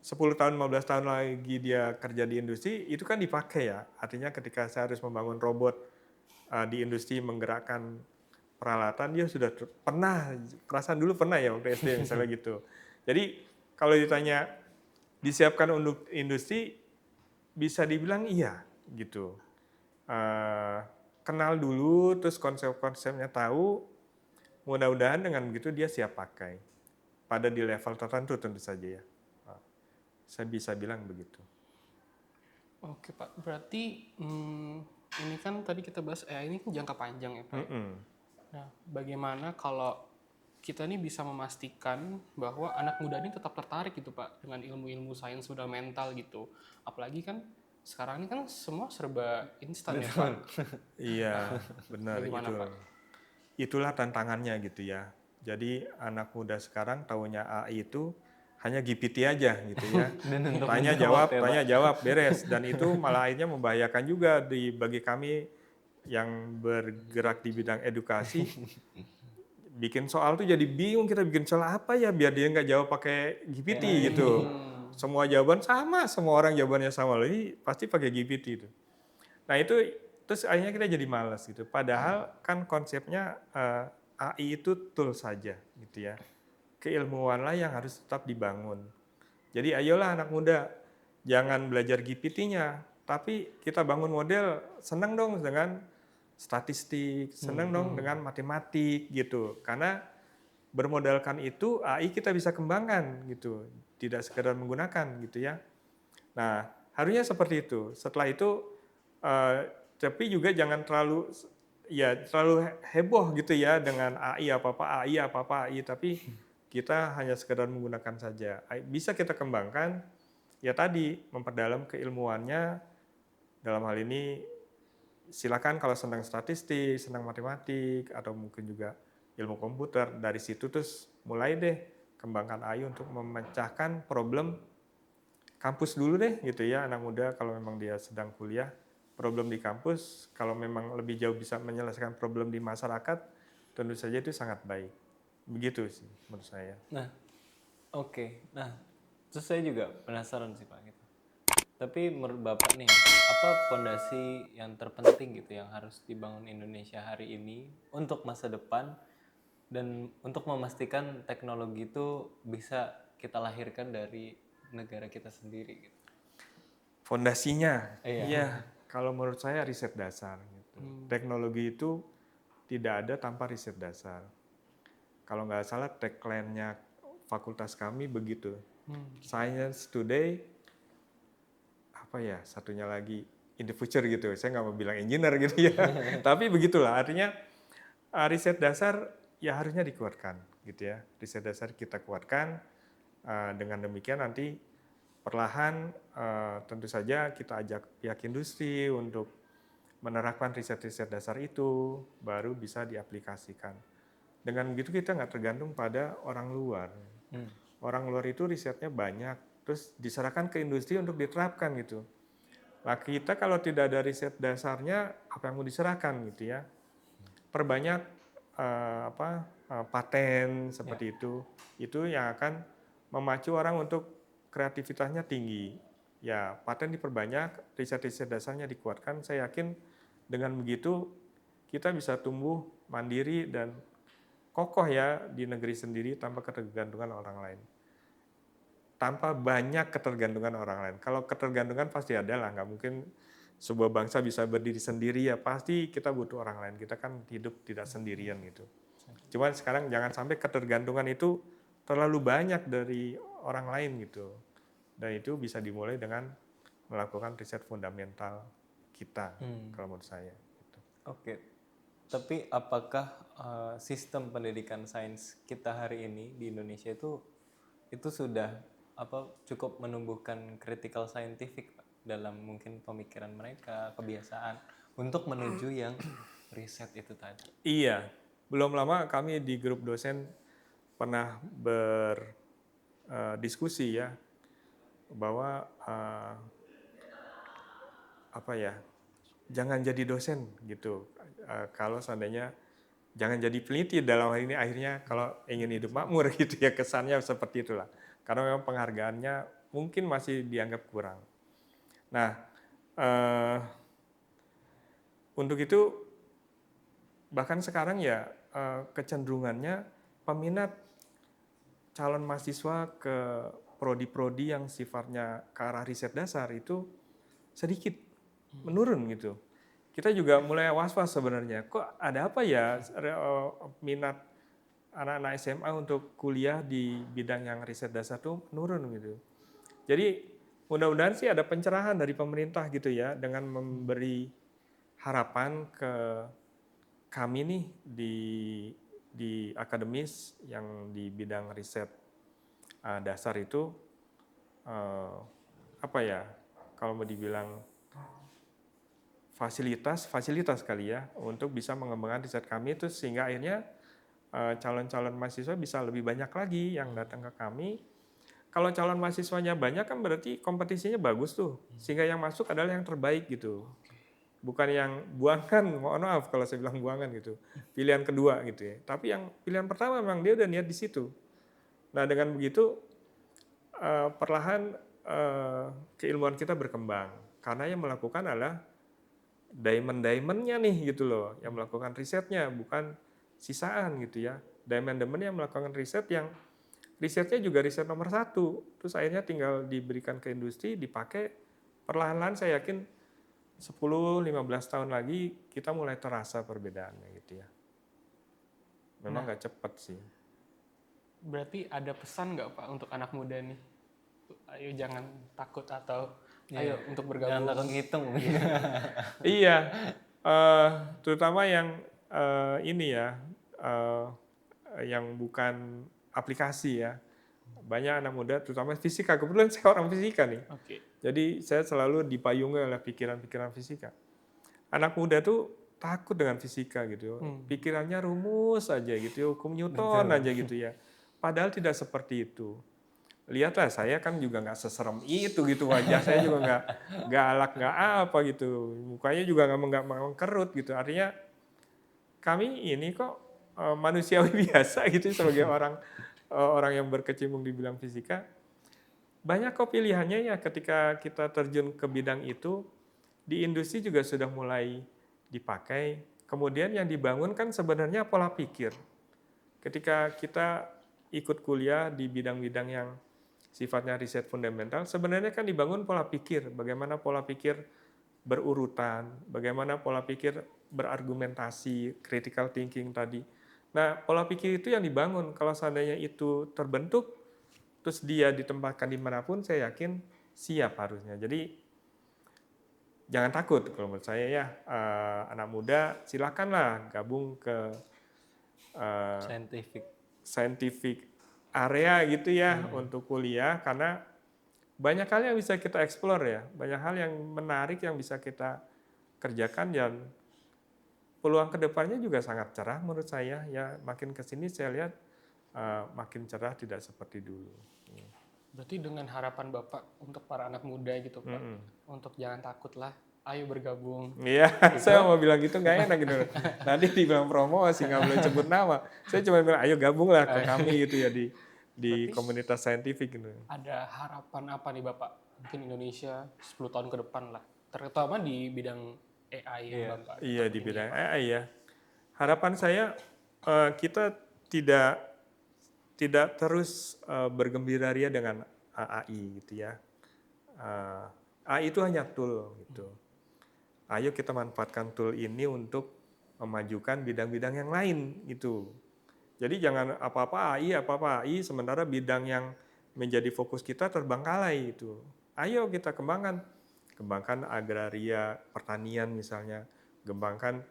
10 tahun, 15 tahun lagi dia kerja di industri, itu kan dipakai ya. Artinya ketika saya harus membangun robot di industri menggerakkan peralatan, dia sudah perasaan dulu pernah ya waktu SD misalnya gitu. Jadi kalau ditanya disiapkan untuk industri, bisa dibilang iya gitu. Kenal dulu, terus konsep-konsepnya tahu, mudah-mudahan dengan begitu dia siap pakai. Pada di level tertentu tentu saja ya. Saya bisa bilang begitu. Oke Pak, berarti ini kan tadi kita bahas AI ini kan jangka panjang ya Pak. Nah, bagaimana kalau kita nih bisa memastikan bahwa anak muda ini tetap tertarik gitu Pak dengan ilmu-ilmu sains fundamental gitu. Apalagi kan sekarang ini kan semua serba instan ya Pak. Iya, benar Bagaimana itu. Pak? Itulah tantangannya gitu ya. Jadi anak muda sekarang taunya AI itu hanya GPT aja gitu ya. Dan untuk Tanya menjawab jawab, ya, Pak. tanya jawab, beres. Dan itu malah akhirnya membahayakan juga bagi kami yang bergerak di bidang edukasi. Bikin soal tuh jadi bingung, kita bikin soal apa ya biar dia nggak jawab pakai GPT gitu. Semua jawaban sama, semua orang jawabannya sama. Ini pasti pakai GPT itu. Nah itu terus akhirnya kita jadi malas gitu. Padahal kan konsepnya AI itu tool saja gitu ya. Keilmuanlah yang harus tetap dibangun. Jadi ayolah anak muda, jangan belajar GPT-nya, tapi kita bangun model, senang dong dengan statistik, senang dong dengan matematik gitu. Karena bermodalkan itu AI kita bisa kembangkan gitu, tidak sekedar menggunakan gitu ya. Nah, harusnya seperti itu. Setelah itu tapi juga jangan terlalu heboh gitu ya dengan AI apa apa AI, tapi kita hanya sekedar menggunakan saja. Bisa kita kembangkan ya tadi memperdalam keilmuannya. Dalam hal ini silakan kalau senang statistik, senang matematik atau mungkin juga ilmu komputer, dari situ terus mulai deh kembangkan AI untuk memecahkan problem kampus dulu deh gitu ya anak muda. Kalau memang dia sedang kuliah, problem di kampus, kalau memang lebih jauh bisa menyelesaikan problem di masyarakat, tentu saja itu sangat baik. Begitu sih menurut saya. Nah, oke. Nah, terus saya juga penasaran sih Pak gitu. Tapi menurut Bapak nih, apa fondasi yang terpenting gitu yang harus dibangun Indonesia hari ini untuk masa depan dan untuk memastikan teknologi itu bisa kita lahirkan dari negara kita sendiri gitu. Fondasinya, Iya. iya, kalau menurut saya riset dasar. Gitu. Teknologi itu tidak ada tanpa riset dasar. Kalau nggak salah tagline-nya fakultas kami begitu. Science today, apa ya, satunya lagi in the future gitu. Saya nggak mau bilang engineer gitu ya. Tapi begitulah, artinya riset dasar ya harusnya dikuatkan gitu ya. Riset dasar kita kuatkan, dengan demikian nanti perlahan tentu saja kita ajak pihak industri untuk menerapkan riset-riset dasar itu, baru bisa diaplikasikan. Dengan begitu kita nggak tergantung pada orang luar. Orang luar itu risetnya banyak, terus diserahkan ke industri untuk diterapkan gitu. Nah kita kalau tidak ada riset dasarnya, apa yang mau diserahkan gitu ya. Perbanyak paten seperti itu yang akan memacu orang untuk kreativitasnya tinggi. Ya paten diperbanyak, riset-riset dasarnya dikuatkan. Saya yakin dengan begitu kita bisa tumbuh mandiri dan kokoh ya di negeri sendiri tanpa ketergantungan orang lain. Tanpa banyak ketergantungan orang lain. Kalau ketergantungan pasti ada lah, nggak mungkin sebuah bangsa bisa berdiri sendiri ya, pasti kita butuh orang lain. Kita kan hidup tidak sendirian gitu. Cuman sekarang jangan sampai ketergantungan itu terlalu banyak dari orang lain gitu. Dan itu bisa dimulai dengan melakukan riset fundamental kita, kalau menurut saya. Gitu. Oke. Tapi apakah sistem pendidikan sains kita hari ini di Indonesia itu sudah cukup menumbuhkan critical scientific Pak, dalam mungkin pemikiran mereka, kebiasaan untuk menuju yang riset itu tadi? Iya, belum lama kami di grup dosen pernah berdiskusi ya bahwa jangan jadi dosen gitu. Kalau seandainya jangan jadi peneliti dalam hal ini, akhirnya kalau ingin hidup makmur gitu ya, kesannya seperti itulah. Karena memang penghargaannya mungkin masih dianggap kurang. Nah, untuk itu bahkan sekarang ya kecenderungannya peminat calon mahasiswa ke prodi-prodi yang sifatnya ke arah riset dasar itu sedikit menurun gitu. Kita juga mulai was-was sebenarnya. Kok ada apa ya minat anak-anak SMA untuk kuliah di bidang yang riset dasar tuh menurun gitu. Jadi mudah-mudahan sih ada pencerahan dari pemerintah gitu ya dengan memberi harapan ke kami nih di akademis yang di bidang riset dasar itu apa ya, kalau mau dibilang fasilitas kali ya untuk bisa mengembangkan riset kami itu, sehingga akhirnya calon-calon mahasiswa bisa lebih banyak lagi yang datang ke kami. Kalau calon mahasiswanya banyak kan berarti kompetisinya bagus tuh, sehingga yang masuk adalah yang terbaik gitu. Bukan yang buangan, mohon maaf kalau saya bilang buangan gitu, pilihan kedua gitu ya. Tapi yang pilihan pertama memang dia udah niat di situ. Nah dengan begitu perlahan keilmuan kita berkembang, karena yang melakukan adalah diamond-diamondnya nih gitu loh, yang melakukan risetnya, bukan sisaan gitu ya. Diamond-diamond yang melakukan riset, yang risetnya juga riset nomor 1, terus akhirnya tinggal diberikan ke industri, dipakai, perlahan-lahan saya yakin 10-15 tahun lagi kita mulai terasa perbedaannya gitu ya. Memang nggak cepat sih. Berarti ada pesan nggak Pak untuk anak muda nih? Ayo jangan takut atau ayo untuk bergabung. Jangan takut ngitung. Iya, terutama yang ini ya, yang bukan aplikasi ya. Banyak anak muda, terutama fisika. Kebetulan saya orang fisika nih. Oke. Jadi saya selalu dipayungi oleh pikiran-pikiran fisika. Anak muda tuh takut dengan fisika gitu. Pikirannya rumus aja gitu ya, hukum Newton aja gitu ya. Padahal tidak seperti itu. Lihatlah, saya kan juga nggak seserem itu gitu, wajah saya juga nggak galak, nggak apa gitu. Mukanya juga nggak mengkerut gitu. Artinya kami ini kok manusiawi biasa gitu sebagai orang yang berkecimpung di bidang fisika. Banyak kok pilihannya ya ketika kita terjun ke bidang itu, di industri juga sudah mulai dipakai. Kemudian yang dibangun kan sebenarnya pola pikir. Ketika kita ikut kuliah di bidang-bidang yang sifatnya riset fundamental, sebenarnya kan dibangun pola pikir, bagaimana pola pikir berurutan, bagaimana pola pikir berargumentasi, critical thinking tadi. Nah, pola pikir itu yang dibangun. Kalau seandainya itu terbentuk, terus dia ditempatkan dimanapun, saya yakin siap harusnya. Jadi jangan takut kalau menurut saya ya, anak muda silakanlah gabung ke scientific area gitu ya untuk kuliah, karena banyak hal yang bisa kita explore ya, banyak hal yang menarik yang bisa kita kerjakan, dan peluang kedepannya juga sangat cerah menurut saya ya. Makin kesini saya lihat makin cerah, tidak seperti dulu. Berarti dengan harapan Bapak untuk para anak muda gitu Pak, untuk jangan takut lah, ayo bergabung. Iya, saya mau bilang gitu nggak enak gitu. Nanti dibilang promosi, nggak boleh sebut nama. Saya cuma bilang ayo gabunglah ke kami gitu ya di komunitas saintifik gitu. Ada harapan apa nih Bapak? Mungkin Indonesia 10 tahun ke depan lah, terutama di bidang AI yang Bapak. Iya, di bidang AI ya. Harapan saya kita tidak terus bergembira ria dengan AI gitu ya. AI itu hanya tool gitu. Ayo kita manfaatkan tool ini untuk memajukan bidang-bidang yang lain gitu. Jadi jangan apa-apa AI, sementara bidang yang menjadi fokus kita terbengkalai itu. Ayo kita kembangkan agraria, pertanian misalnya, kembangkan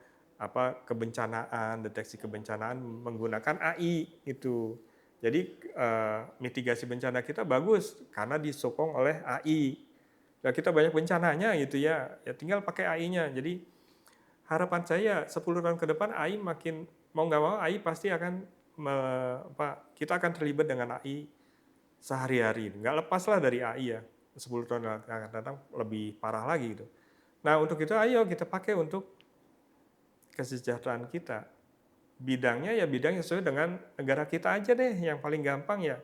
kebencanaan, deteksi kebencanaan menggunakan AI itu. Jadi mitigasi bencana kita bagus karena disokong oleh AI. Nah, kita banyak bencananya gitu ya tinggal pakai AI-nya. Jadi harapan saya 10 tahun ke depan AI makin, mau nggak mau AI pasti akan kita akan terlibat dengan AI sehari-hari. Nggak lepas lah dari AI ya. 10 tahun yang akan datang lebih parah lagi gitu. Nah untuk itu ayo kita pakai untuk kesejahteraan kita. Bidangnya ya bidang yang sesuai dengan negara kita aja deh, yang paling gampang ya.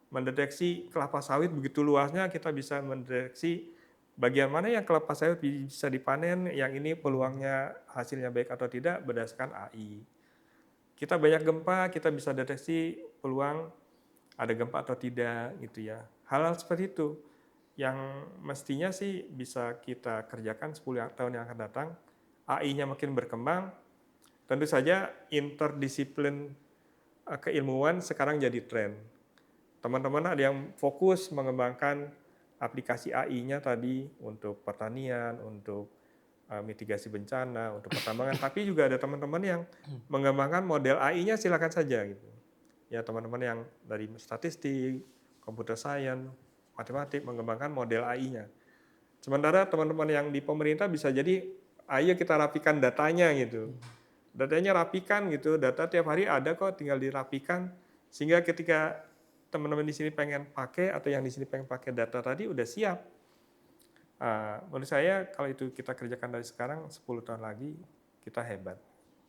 Mendeteksi kelapa sawit begitu luasnya, kita bisa mendeteksi bagian mana yang kelapa sawit bisa dipanen, yang ini peluangnya hasilnya baik atau tidak berdasarkan AI. Kita banyak gempa, kita bisa deteksi peluang ada gempa atau tidak gitu ya. Hal-hal seperti itu yang mestinya sih bisa kita kerjakan 10 tahun yang akan datang. AI-nya makin berkembang, tentu saja interdisiplin keilmuan sekarang jadi tren. Teman-teman ada yang fokus mengembangkan aplikasi AI-nya tadi untuk pertanian, untuk mitigasi bencana, untuk pertambangan, tapi juga ada teman-teman yang mengembangkan model AI-nya, silakan saja gitu. Ya, teman-teman yang dari statistik, computer science, matematik mengembangkan model AI-nya. Sementara teman-teman yang di pemerintah bisa jadi, ayo kita rapikan datanya gitu. Datanya rapikan gitu, data tiap hari ada kok, tinggal dirapikan, sehingga ketika teman-teman di sini pengen pakai atau yang di sini pengen pakai data tadi udah siap. Menurut saya kalau itu kita kerjakan dari sekarang, 10 tahun lagi kita hebat.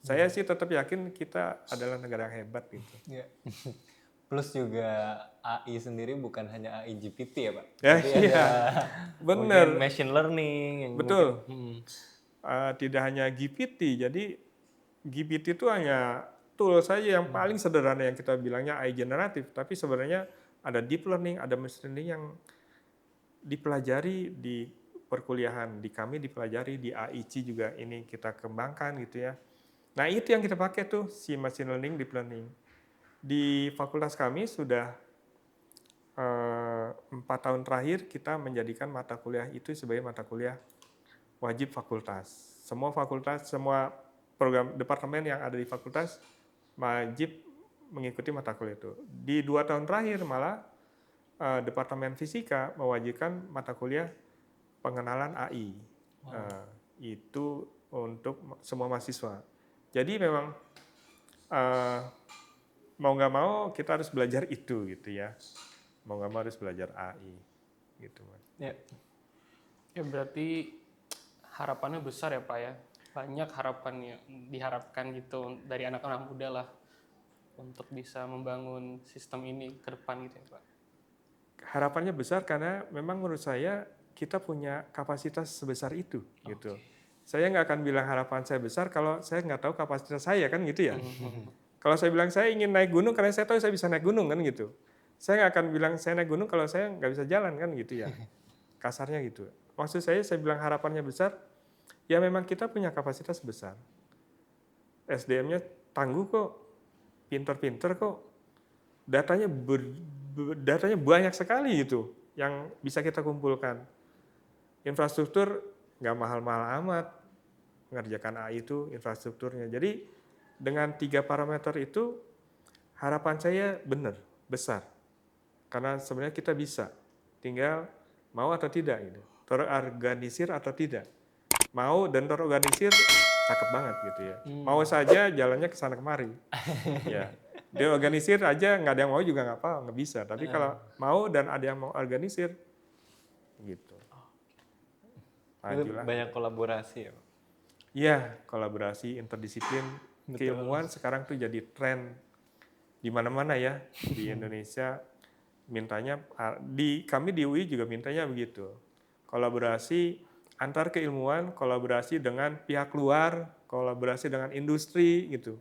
Saya sih tetap yakin kita adalah negara yang hebat gitu. Ya. Plus juga AI sendiri bukan hanya AI GPT ya Pak, Ya, tapi iya, ada bener. mungkin machine learning yang Betul. mungkin, Tidak hanya GPT, jadi GPT itu hanya tool saja yang paling sederhana yang kita bilangnya AI generatif, tapi sebenarnya ada deep learning, ada machine learning yang dipelajari di perkuliahan, di kami dipelajari, di AIC juga ini kita kembangkan gitu ya. Nah itu yang kita pakai tuh, si machine learning, deep learning. Di fakultas kami sudah 4 tahun terakhir kita menjadikan mata kuliah itu sebagai mata kuliah wajib fakultas. Semua fakultas, semua program departemen yang ada di fakultas wajib mengikuti mata kuliah itu. Di 2 tahun terakhir malah Departemen Fisika mewajibkan mata kuliah pengenalan AI. Itu untuk semua mahasiswa. Jadi memang mau nggak mau kita harus belajar itu gitu ya. Mau nggak mau harus belajar AI gitu, Mas. ya. Ya berarti harapannya besar ya Pak ya. Banyak harapannya diharapkan gitu dari anak-anak muda lah untuk bisa membangun sistem ini ke depan gitu ya Pak. Harapannya besar karena memang menurut saya kita punya kapasitas sebesar itu gitu. Saya nggak akan bilang harapan saya besar kalau saya nggak tahu kapasitas saya kan gitu ya. Kalau saya bilang saya ingin naik gunung karena saya tahu saya bisa naik gunung kan gitu. Saya nggak akan bilang saya naik gunung kalau saya nggak bisa jalan kan gitu ya. Kasarnya gitu. Maksud saya bilang harapannya besar, ya memang kita punya kapasitas besar. SDM-nya tangguh kok, pinter-pinter kok. Datanya banyak sekali gitu yang bisa kita kumpulkan. Infrastruktur nggak mahal-mahal amat mengerjakan AI itu infrastrukturnya. Jadi dengan 3 parameter itu harapan saya benar, besar. Karena sebenarnya kita bisa, tinggal mau atau tidak gitu. Terorganisir atau tidak. Mau dan terorganisir cakep banget gitu ya. Mau saja jalannya ke sana kemari. Ya. Diorganisir aja nggak ada yang mau juga nggak apa, nggak bisa. Tapi kalau mau dan ada yang mau organisir, gitu. Majulah. Banyak kolaborasi ya Pak. Iya, kolaborasi interdisiplin keilmuan sekarang tuh jadi tren di mana-mana ya di Indonesia. Mintanya kami di UI juga mintanya begitu. Kolaborasi antar keilmuan, kolaborasi dengan pihak luar, kolaborasi dengan industri gitu.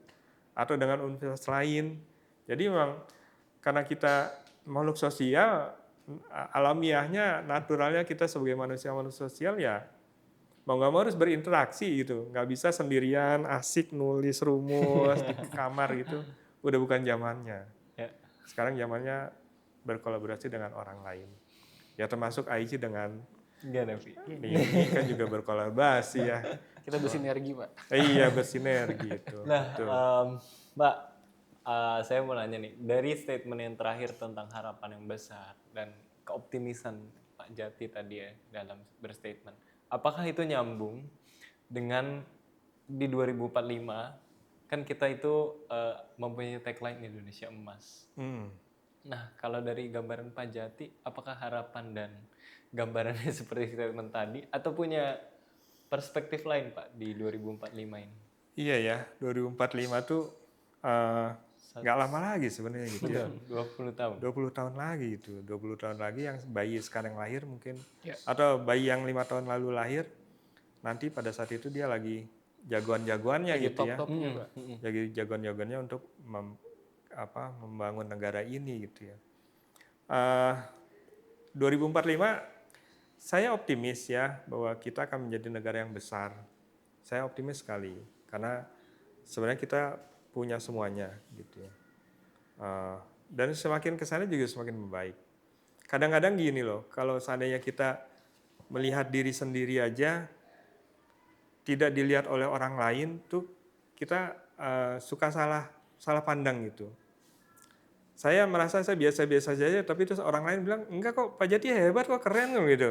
Atau dengan universitas lain. Jadi memang karena kita makhluk sosial, alamiahnya, naturalnya kita sebagai manusia sosial ya mau nggak mau harus berinteraksi gitu. Nggak bisa sendirian asik nulis rumus di kamar gitu. Udah bukan zamannya. Ya. Sekarang zamannya berkolaborasi dengan orang lain. Ya termasuk AIC dengan ini kan juga berkolaborasi ya. Kita bersinergi Pak. Iya bersinergi itu. Nah, Betul. Mbak, saya mau nanya nih, dari statement yang terakhir tentang harapan yang besar dan keoptimisan Pak Jati tadi ya dalam berstatement, apakah itu nyambung dengan di 2045 kan kita itu mempunyai tagline Indonesia Emas. Nah, kalau dari gambaran Pak Jati, apakah harapan dan gambarannya seperti statement tadi atau punya perspektif lain Pak di 2045 ini? Iya ya, 2045 tuh nggak lama lagi sebenarnya gitu ya. 20 tahun. 20 tahun lagi gitu. 20 tahun lagi yang bayi sekarang lahir mungkin. Ya. Atau bayi yang 5 tahun lalu lahir, nanti pada saat itu dia lagi jagoan-jagoannya gitu ya. Top-topnya Pak. Jadi jagoan-jagoannya untuk membangun negara ini gitu ya. 2045 saya optimis ya bahwa kita akan menjadi negara yang besar. Saya optimis sekali karena sebenarnya kita punya semuanya gitu ya. Dan semakin kesana juga semakin membaik. Kadang-kadang gini loh, kalau seandainya kita melihat diri sendiri aja tidak dilihat oleh orang lain tuh kita suka salah pandang gitu. Saya merasa saya biasa-biasa saja, tapi terus orang lain bilang, enggak kok Pak Jati hebat kok, keren kok gitu.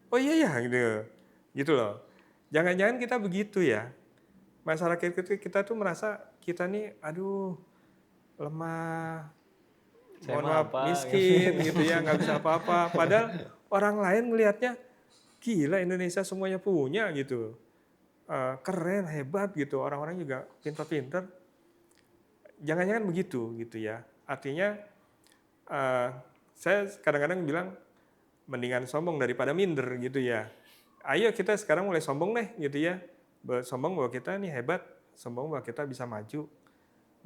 Oh iya ya gitu, gitu loh. Jangan-jangan kita begitu ya. Masyarakat kita tuh merasa kita nih, aduh lemah, Saya mohon mah maaf apa miskin gitu ya, nggak bisa apa-apa. Padahal orang lain melihatnya, gila Indonesia semuanya punya gitu. Keren, hebat gitu, orang-orang juga pintar-pintar. Jangan-jangan begitu gitu ya. Artinya saya kadang-kadang bilang mendingan sombong daripada minder gitu ya. Ayo kita sekarang mulai sombong deh gitu ya. Sombong bahwa kita nih hebat, sombong bahwa kita bisa maju.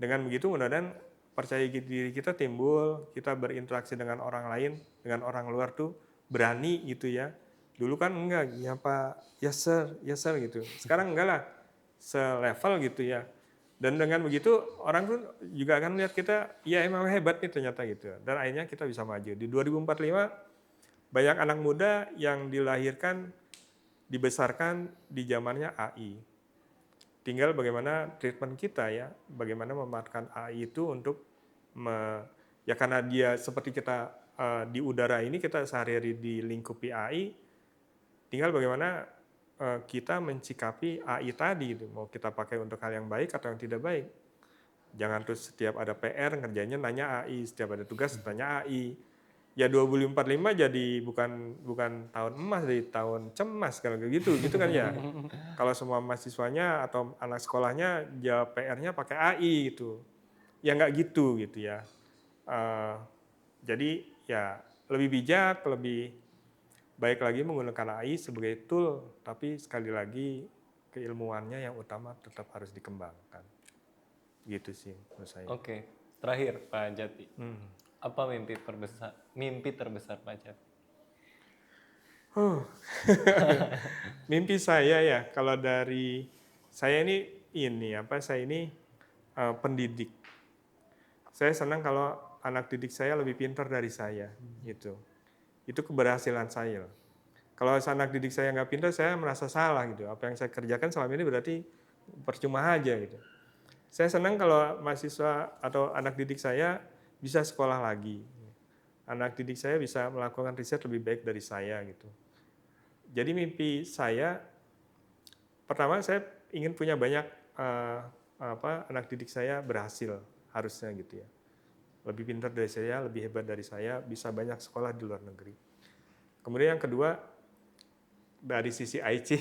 Dengan begitu mudah-mudahan percaya diri kita timbul, kita berinteraksi dengan orang lain, dengan orang luar tuh berani gitu ya. Dulu kan enggak, ya Pak, yes sir gitu. Sekarang enggak lah, selevel gitu ya. Dan dengan begitu orang pun juga akan lihat kita, ya emang hebat nih ternyata gitu. Dan akhirnya kita bisa maju. Di 2045 banyak anak muda yang dilahirkan, dibesarkan di zamannya AI. Tinggal bagaimana treatment kita ya, bagaimana memanfaatkan AI itu untuk ya karena dia seperti kita di udara ini kita sehari-hari dilingkupi AI, tinggal bagaimana kita mencikapi AI tadi itu, mau kita pakai untuk hal yang baik atau yang tidak baik. Jangan terus setiap ada PR ngerjainnya nanya AI, setiap ada tugas tanya AI. Ya 2045 jadi bukan tahun emas, jadi tahun cemas kalau gitu kan ya. Kalau semua mahasiswanya atau anak sekolahnya jawab PR-nya pakai AI gitu. Ya nggak gitu ya. Jadi ya lebih bijak, lebih baik lagi menggunakan AI sebagai tool, tapi sekali lagi keilmuannya yang utama tetap harus dikembangkan. Gitu sih menurut saya. Oke, terakhir Pak Jati. Apa mimpi terbesar Pak Jati? Mimpi saya ya, kalau dari saya saya ini pendidik. Saya senang kalau anak didik saya lebih pintar dari saya, gitu. Itu keberhasilan saya. Kalau anak didik saya nggak pintar, saya merasa salah gitu. Apa yang saya kerjakan selama ini berarti percuma aja gitu. Saya senang kalau mahasiswa atau anak didik saya bisa sekolah lagi. Anak didik saya bisa melakukan riset lebih baik dari saya gitu. Jadi mimpi saya, pertama saya ingin punya banyak anak didik saya berhasil harusnya gitu ya. Lebih pintar dari saya, lebih hebat dari saya, bisa banyak sekolah di luar negeri. Kemudian yang kedua, dari sisi IT,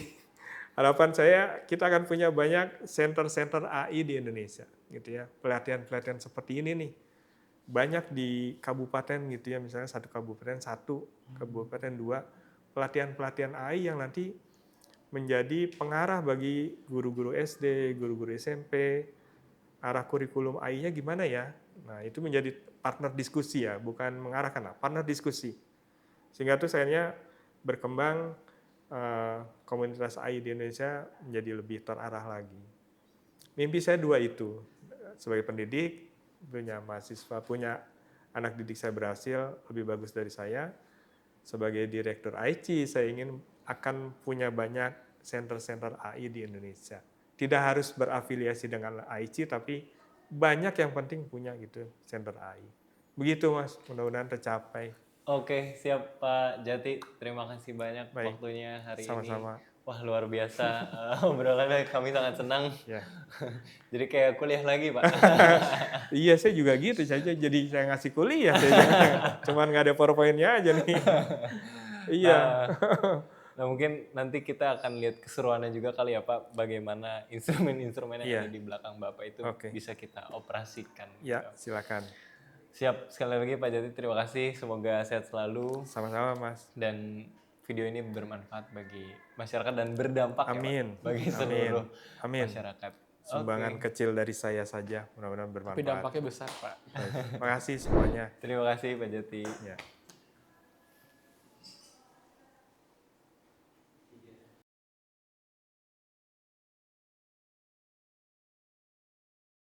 harapan saya kita akan punya banyak center-center AI di Indonesia, gitu ya. Pelatihan-pelatihan seperti ini nih, banyak di kabupaten gitu ya, misalnya satu kabupaten dua, pelatihan-pelatihan AI yang nanti menjadi pengarah bagi guru-guru SD, guru-guru SMP, arah kurikulum AI-nya gimana ya. Nah itu menjadi partner diskusi ya, bukan mengarahkan, partner diskusi. Sehingga itu sayangnya berkembang komunitas AI di Indonesia menjadi lebih terarah lagi. Mimpi saya dua itu, sebagai pendidik, punya mahasiswa, punya anak didik saya berhasil, lebih bagus dari saya. Sebagai direktur IT, saya ingin akan punya banyak center-center AI di Indonesia. Tidak harus berafiliasi dengan IT, tapi banyak yang penting punya gitu center AI. Begitu Mas, mudah-mudahan tercapai. Oke, siap Pak Jati. Terima kasih banyak waktunya hari sama-sama. ini. Wah, luar biasa. Obrolannya kami sangat senang. Ya. Jadi kayak kuliah lagi, Pak. Iya, saya juga gitu saja. Jadi saya ngasih kuliah. Cuman nggak ada PowerPoint-nya aja nih. Iya. Nah, mungkin nanti kita akan lihat keseruannya juga kali ya Pak, bagaimana instrumen-instrumen yang ada di belakang Bapak itu bisa kita operasikan. Ya, silakan. Siap, sekali lagi Pak Jati, terima kasih. Semoga sehat selalu. Sama-sama Mas. Dan video ini bermanfaat bagi masyarakat dan berdampak ya Pak, bagi seluruh masyarakat. Sumbangan kecil dari saya saja, mudah-mudahan bermanfaat. Tapi dampaknya besar Pak. Terima kasih semuanya. Terima kasih Pak Jati. Ya.